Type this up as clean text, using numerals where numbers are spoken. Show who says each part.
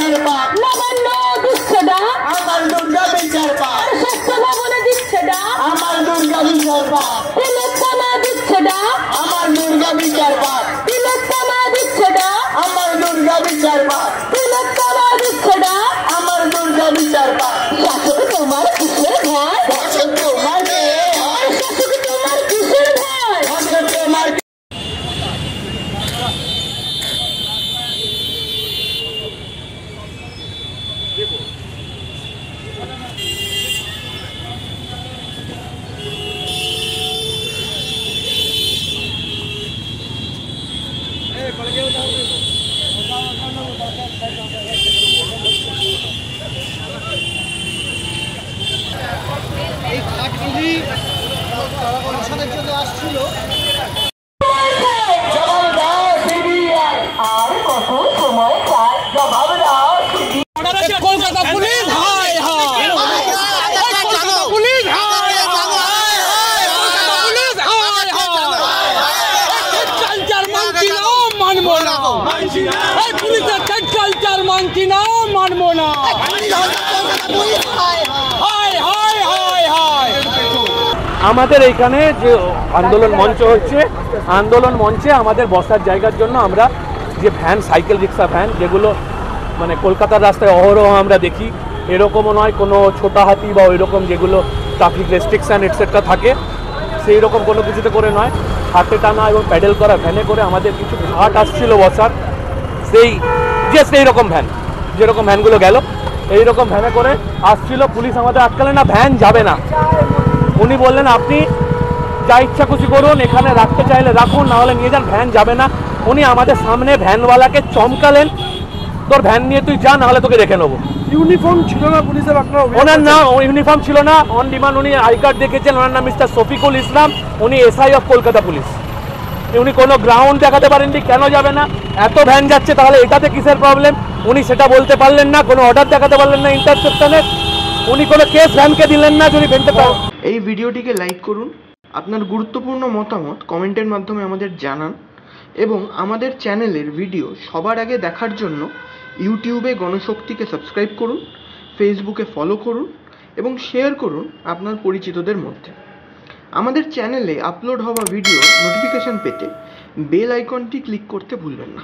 Speaker 1: বিচার পাক
Speaker 2: নবান্ন দিচ্ছে না
Speaker 1: আমার দুর্গা বিচার পাক
Speaker 2: স্বাস্থ্য ভবনে দিচ্ছে না
Speaker 1: আমার দুর্গা বিচার পাক
Speaker 2: তিলোত্তমা দিচ্ছে না
Speaker 1: আমার দুর্গা বিচার পাক
Speaker 2: তিলোত্তমা দিচ্ছে না
Speaker 1: আমার দুর্গা বিচার পাক
Speaker 2: তিলোত্তমা দিচ্ছে না
Speaker 1: আমার দুর্গা বিচার পাক
Speaker 2: শাসক তোমার কিসের ভয়
Speaker 1: শাসক তোমার কে হয়
Speaker 2: শাসক তোমার কিসের ভয়
Speaker 1: শাসক তোমার
Speaker 3: এই খাটগুলি অনুষ্ঠানের জন্য আসছিল।
Speaker 1: জবাব দাও সিবিআই
Speaker 2: আর কত সময় চাই
Speaker 1: জবাব দাও
Speaker 3: কলকাতা পুলিশ হায় হায় কলকাতা পুলিশ হায় কালচার মানছি না মানবো না এই পুলিশের কালচার মানছি না মানবো না হায় হায় হায় হায়।
Speaker 4: আমাদের এইখানে যে আন্দোলন মঞ্চ হচ্ছে, আন্দোলন মঞ্চে আমাদের বসার জায়গার জন্য আমরা যে ভ্যান, সাইকেল রিক্সা ভ্যান, যেগুলো মানে কলকাতার রাস্তায় অহরহ আমরা দেখি, এরকমও নয় কোনো ছোটা হাতি বা ওই রকম যেগুলো ট্রাফিক রেস্ট্রিকশান এটসেট্রা থাকে, সেই রকম কোনো কিছুতে করে নয়, হাতে টানা এবং প্যাডেল করা ভ্যানে করে আমাদের কিছু ঘাট আসছিল বসার, সেই রকম ভ্যান, যেরকম ভ্যানগুলো গেল এইরকম ভ্যানে করে আসছিল। পুলিশ আমাদের আটকালে না, ভ্যান যাবে না। উনি বললেন আপনি যা ইচ্ছা খুশি করুন, এখানে রাখতে চাইলে রাখুন, নাহলে নিয়ে যান, ভ্যান যাবে না। উনি আমাদের সামনে ভ্যানওয়ালাকে চমকালেন, তোর ভ্যান নিয়ে তুই যা, নাহলে তোকে রেখে নেবো।
Speaker 3: ইউনিফর্ম ছিল না পুলিশের, আপনার
Speaker 4: ওনার নাম ইউনিফর্ম ছিল না, অন ডিমান্ড উনি আই কার্ড দেখেছেন, ওনার নাম মিস্টার শফিকুল ইসলাম, উনি এসআই অফ কলকাতা পুলিশ। উনি কোনো গ্রাউন্ড দেখাতে পারেননি, কেন যাবে না, এত ভ্যান যাচ্ছে, তাহলে এটাতে কিসের প্রবলেম উনি সেটা বলতে পারলেন না, কোনো অর্ডার দেখাতে পারলেন না ইন্টারসেপশনের, উনি কোনো কেস ভ্যানকে দিলেন না যদি ভ্যানতে পারেন।
Speaker 5: এই ভিডিওটিকে লাইক করুন, আপনার গুরুত্বপূর্ণ মতামত কমেন্টের মাধ্যমে আমাদের জানান এবং আমাদের চ্যানেলের ভিডিও সবার আগে দেখার জন্য ইউটিউবে গণশক্তিকে সাবস্ক্রাইব করুন, ফেসবুকে ফলো করুন এবং শেয়ার করুন আপনার পরিচিতদের মধ্যে। আমাদের চ্যানেলে আপলোড হওয়া ভিডিও নোটিফিকেশন পেতে বেল আইকনটি ক্লিক করতে ভুলবেন না।